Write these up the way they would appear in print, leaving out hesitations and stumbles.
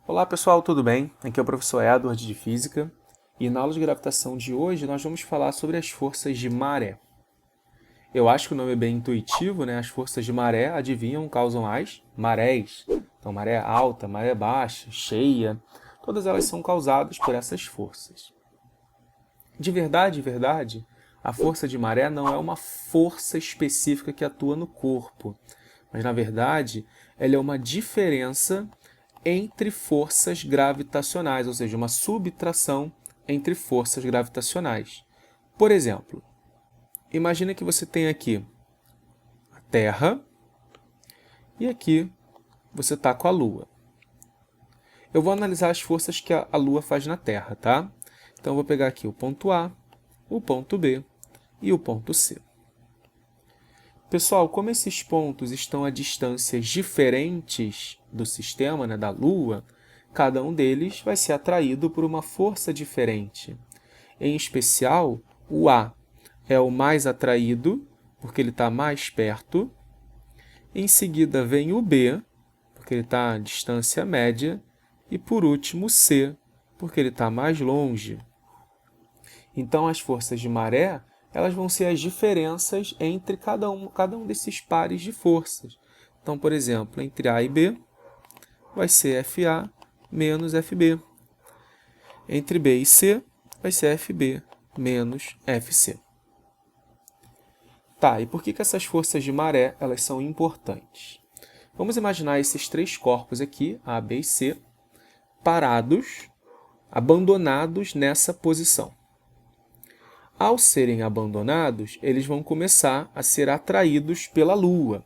Olá pessoal, tudo bem? Aqui é o professor Edward de Física e na aula de gravitação de hoje nós vamos falar sobre as forças de maré. Eu acho que o nome é bem intuitivo, né? As forças de maré, adivinham, causam as marés. Então, maré alta, maré baixa, cheia, todas elas são causadas por essas forças. De verdade, a força de maré não é uma força específica que atua no corpo, mas na verdade ela é uma diferença entre forças gravitacionais, ou seja, uma subtração entre forças gravitacionais. Por exemplo, imagina que você tem aqui a Terra e aqui você está com a Lua. Eu vou analisar as forças que a Lua faz na Terra, tá? Então, eu vou pegar aqui o ponto A, o ponto B e o ponto C. Pessoal, como esses pontos estão a distâncias diferentes do sistema, né, da Lua, cada um deles vai ser atraído por uma força diferente. Em especial, o A é o mais atraído, porque ele está mais perto. Em seguida vem o B, porque ele está a distância média. E por último o C, porque ele está mais longe. Então, as forças de maré elas vão ser as diferenças entre cada um desses pares de forças. Então, por exemplo, entre A e B, vai ser FA menos FB. Entre B e C, vai ser FB menos FC. Tá, e por que essas forças de maré elas são importantes? Vamos imaginar esses três corpos aqui, A, B e C, parados, abandonados nessa posição. Ao serem abandonados, eles vão começar a ser atraídos pela Lua.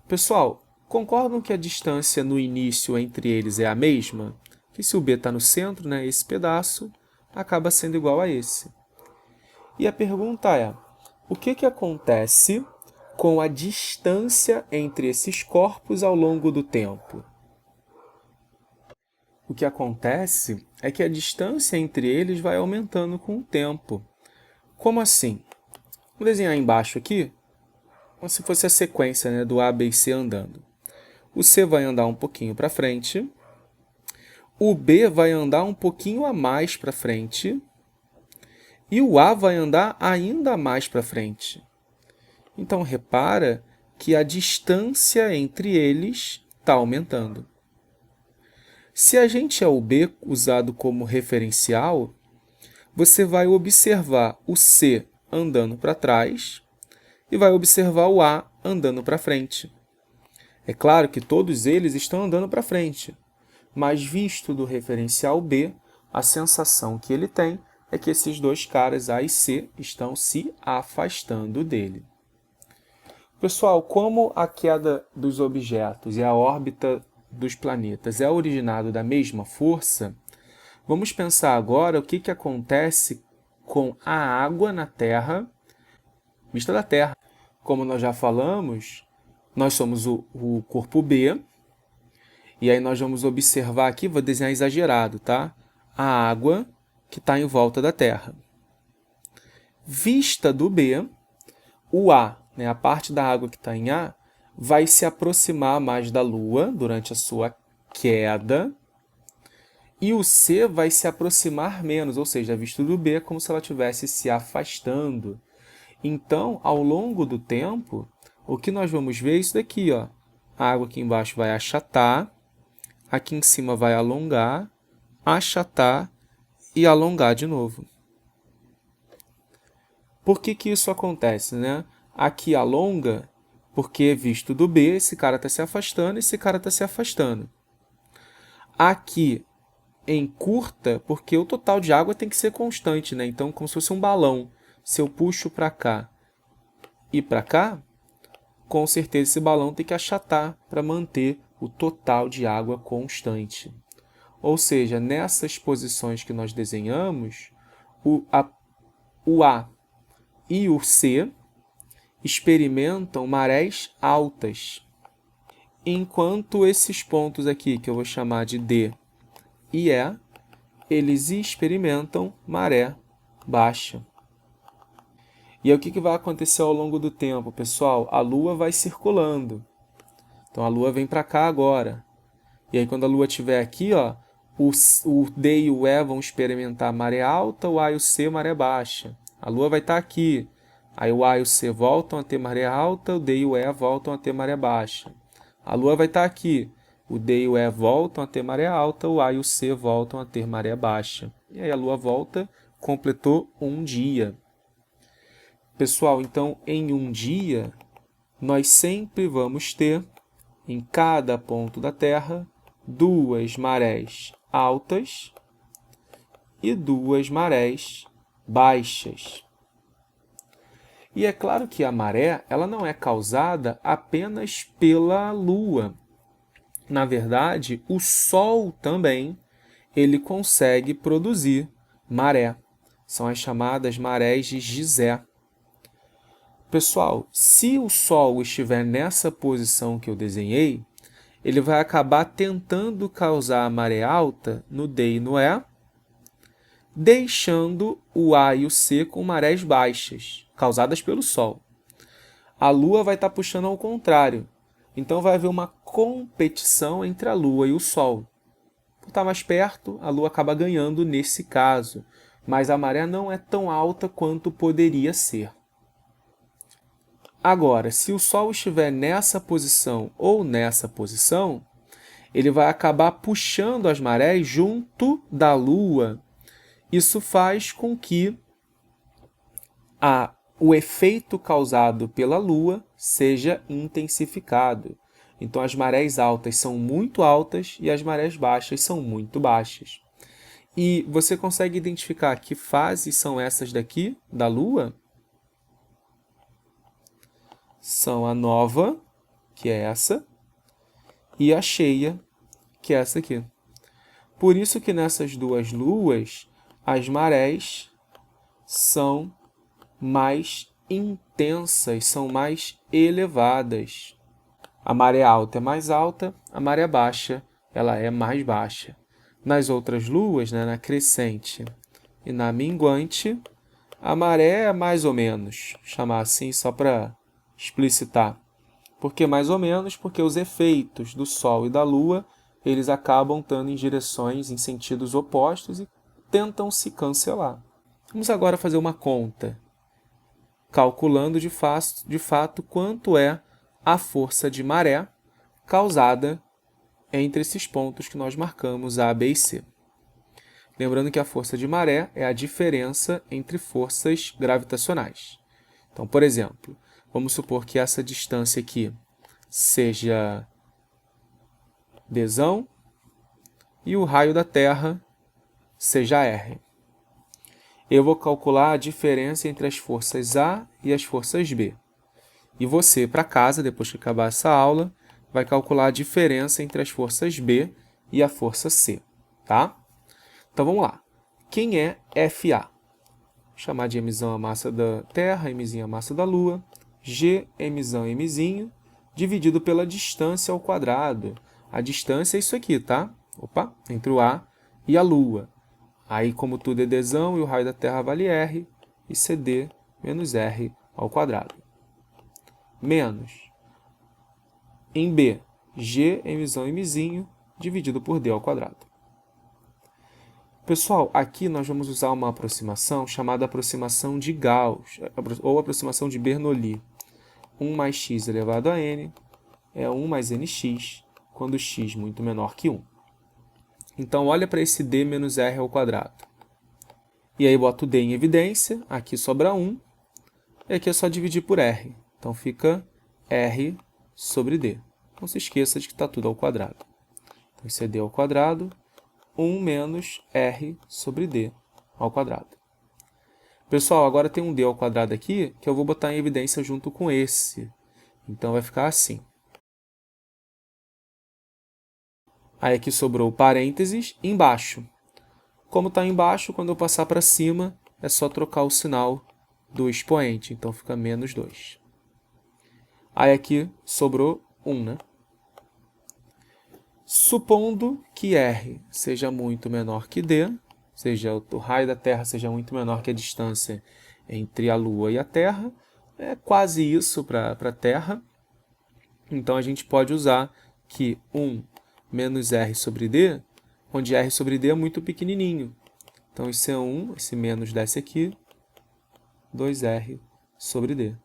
Pessoal, concordam que a distância no início entre eles é a mesma? Que se o B está no centro, né, esse pedaço acaba sendo igual a esse. E a pergunta é, o que acontece com a distância entre esses corpos ao longo do tempo? O que acontece é que a distância entre eles vai aumentando com o tempo. Como assim? Vou desenhar embaixo aqui, como se fosse a sequência, né, do A, B e C andando. O C vai andar um pouquinho para frente, o B vai andar um pouquinho a mais para frente e o A vai andar ainda mais para frente. Então, repara que a distância entre eles está aumentando. Se a gente é o B usado como referencial, você vai observar o C andando para trás e vai observar o A andando para frente. É claro que todos eles estão andando para frente, mas visto do referencial B, a sensação que ele tem é que esses dois caras, A e C, estão se afastando dele. Pessoal, como a queda dos objetos e a órbita dos planetas é originado da mesma força, vamos pensar agora o que acontece com a água na Terra, vista da Terra. Como nós já falamos, nós somos o corpo B, e aí nós vamos observar aqui, vou desenhar exagerado, tá? A água que está em volta da Terra. Vista do B, o A, né, a parte da água que está em A, vai se aproximar mais da Lua durante a sua queda, e o C vai se aproximar menos, ou seja, visto do B é como se ela estivesse se afastando. Então, ao longo do tempo, o que nós vamos ver é isso daqui, ó. A água aqui embaixo vai achatar, aqui em cima vai alongar, achatar e alongar de novo. Por que isso acontece, né? Aqui alonga, porque visto do B, esse cara está se afastando, esse cara está se afastando. Aqui encurta, porque o total de água tem que ser constante, né? Então, como se fosse um balão. Se eu puxo para cá e para cá, com certeza esse balão tem que achatar para manter o total de água constante. Ou seja, nessas posições que nós desenhamos, o A e o C experimentam marés altas, enquanto esses pontos aqui, que eu vou chamar de D e E, eles experimentam maré baixa. E aí, o que vai acontecer ao longo do tempo, pessoal? A Lua vai circulando. Então, a Lua vem para cá agora. E aí, quando a Lua estiver aqui, ó, o D e o E vão experimentar maré alta, o A e o C maré baixa. A Lua vai estar aqui. Aí o A e o C voltam a ter maré alta, o D e o E voltam a ter maré baixa. A Lua vai estar aqui. O D e o E voltam a ter maré alta, o A e o C voltam a ter maré baixa. E aí a Lua volta, completou um dia. Pessoal, então em um dia, nós sempre vamos ter, em cada ponto da Terra, 2 marés altas e 2 marés baixas. E é claro que a maré ela não é causada apenas pela Lua. Na verdade, o Sol também ele consegue produzir maré. São as chamadas marés de Gizé. Pessoal, se o Sol estiver nessa posição que eu desenhei, ele vai acabar tentando causar a maré alta no D e no E, deixando o A e o C com marés baixas, causadas pelo Sol. A Lua vai estar puxando ao contrário. Então vai haver uma competição entre a Lua e o Sol. Por estar mais perto, a Lua acaba ganhando nesse caso, mas a maré não é tão alta quanto poderia ser. Agora, se o Sol estiver nessa posição ou nessa posição, ele vai acabar puxando as marés junto da Lua. Isso faz com que o efeito causado pela Lua seja intensificado. Então, as marés altas são muito altas e as marés baixas são muito baixas. E você consegue identificar que fases são essas daqui da Lua? São a nova, que é essa, e a cheia, que é essa aqui. Por isso que nessas duas luas, as marés são mais intensas, são mais elevadas. A maré alta é mais alta, a maré baixa ela é mais baixa. Nas outras luas, né, na crescente e na minguante, a maré é mais ou menos, chamar assim só para explicitar. Por que mais ou menos? Porque os efeitos do Sol e da Lua eles acabam estando em direções, em sentidos opostos e tentam se cancelar. Vamos agora fazer uma conta, calculando de fato quanto é a força de maré causada entre esses pontos que nós marcamos A, B e C. Lembrando que a força de maré é a diferença entre forças gravitacionais. Então, por exemplo, vamos supor que essa distância aqui seja Dzão e o raio da Terra seja R. Eu vou calcular a diferença entre as forças A e as forças B. E você, para casa, depois que acabar essa aula, vai calcular a diferença entre as forças B e a força C. Tá? Então, vamos lá. Quem é FA? Vou chamar de Mzão a massa da Terra, Mzinho a massa da Lua. G, Mzão, Mzinho, dividido pela distância ao quadrado. A distância é isso aqui, tá? Opa, entre o A e a Lua. Aí, como tudo é Dzão e o raio da Terra vale R, e CD menos R ao quadrado. Menos, em B, G, Mzão, Mzinho, dividido por D ao quadrado. Pessoal, aqui nós vamos usar uma aproximação chamada aproximação de Gauss, ou aproximação de Bernoulli. 1 mais x elevado a n é 1 mais nx, quando x muito menor que 1. Então, olha para esse d menos r ao quadrado. E aí, boto o d em evidência, aqui sobra 1, e aqui é só dividir por r. Então, fica r sobre d. Não se esqueça de que está tudo ao quadrado. Então, isso é d ao quadrado, 1 menos r sobre d ao quadrado. Pessoal, agora tem um d ao quadrado aqui, que eu vou botar em evidência junto com esse. Então, vai ficar assim. Aí aqui sobrou o parênteses embaixo. Como está embaixo, quando eu passar para cima, é só trocar o sinal do expoente. Então, fica menos 2. Aí aqui sobrou 1, né? Supondo que R seja muito menor que D, ou seja, o raio da Terra seja muito menor que a distância entre a Lua e a Terra, é quase isso para a Terra. Então, a gente pode usar que 1 menos R sobre D, onde R sobre D é muito pequenininho. Então, isso é 1, esse menos desce aqui, 2R sobre D.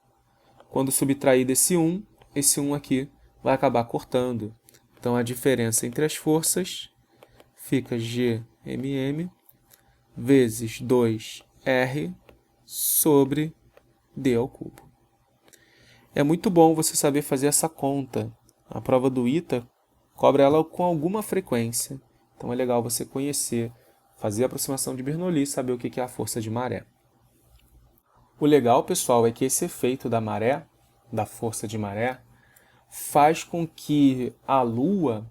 Quando subtrair desse 1, esse 1 aqui vai acabar cortando. Então, a diferença entre as forças fica GMM vezes 2R sobre D ao cubo. É muito bom você saber fazer essa conta. A prova do ITA cobra ela com alguma frequência. Então, é legal você conhecer, fazer a aproximação de Bernoulli e saber o que é a força de maré. O legal, pessoal, é que esse efeito da maré, da força de maré, faz com que a Lua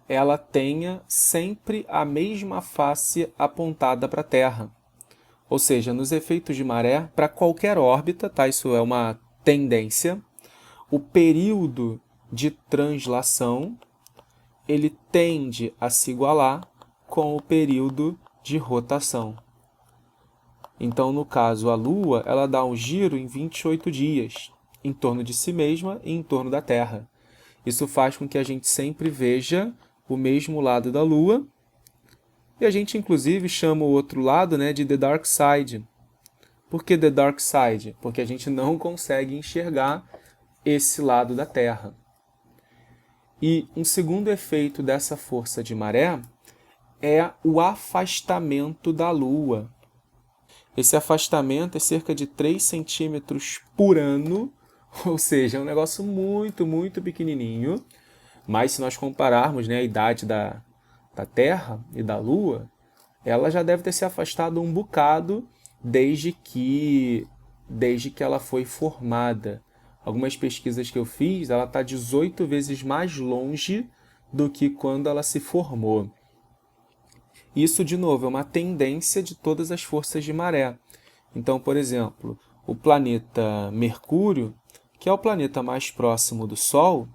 ela tenha sempre a mesma face apontada para a Terra. Ou seja, nos efeitos de maré, para qualquer órbita, tá? Isso é uma tendência, o período de translação ele tende a se igualar com o período de rotação. Então, no caso, a Lua ela dá um giro em 28 dias, em torno de si mesma e em torno da Terra. Isso faz com que a gente sempre veja o mesmo lado da Lua, e a gente, inclusive, chama o outro lado, né, de The Dark Side. Por que The Dark Side? Porque a gente não consegue enxergar esse lado da Terra. E um segundo efeito dessa força de maré é o afastamento da Lua. Esse afastamento é cerca de 3 centímetros por ano, ou seja, é um negócio muito, muito pequenininho. Mas se nós compararmos, né, a idade da Terra e da Lua, ela já deve ter se afastado um bocado desde que ela foi formada. Algumas pesquisas que eu fiz, ela está 18 vezes mais longe do que quando ela se formou. Isso, de novo, é uma tendência de todas as forças de maré. Então, por exemplo, o planeta Mercúrio, que é o planeta mais próximo do Sol,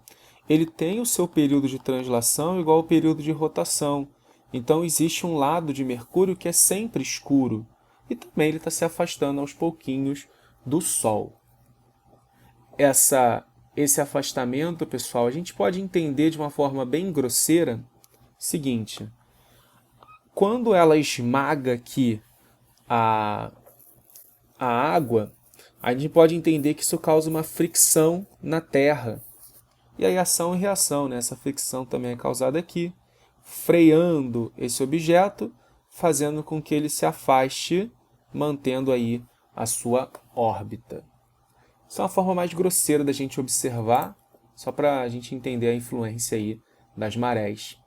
ele tem o seu período de translação igual ao período de rotação. Então, existe um lado de Mercúrio que é sempre escuro. E também ele está se afastando aos pouquinhos do Sol. Esse afastamento, pessoal, a gente pode entender de uma forma bem grosseira. Seguinte, quando ela esmaga aqui a água, a gente pode entender que isso causa uma fricção na Terra. E aí ação e reação, né? Essa fricção também é causada aqui, freando esse objeto, fazendo com que ele se afaste, mantendo aí a sua órbita. Isso é uma forma mais grosseira da gente observar, só para a gente entender a influência aí das marés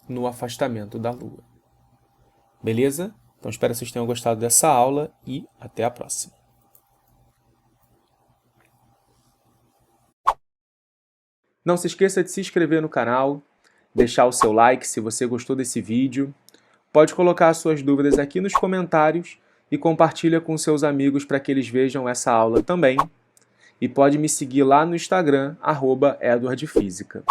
no afastamento da Lua. Beleza? Então espero que vocês tenham gostado dessa aula e até a próxima. Não se esqueça de se inscrever no canal, deixar o seu like se você gostou desse vídeo. Pode colocar as suas dúvidas aqui nos comentários e compartilha com seus amigos para que eles vejam essa aula também. E pode me seguir lá no Instagram, @EdwardFísica.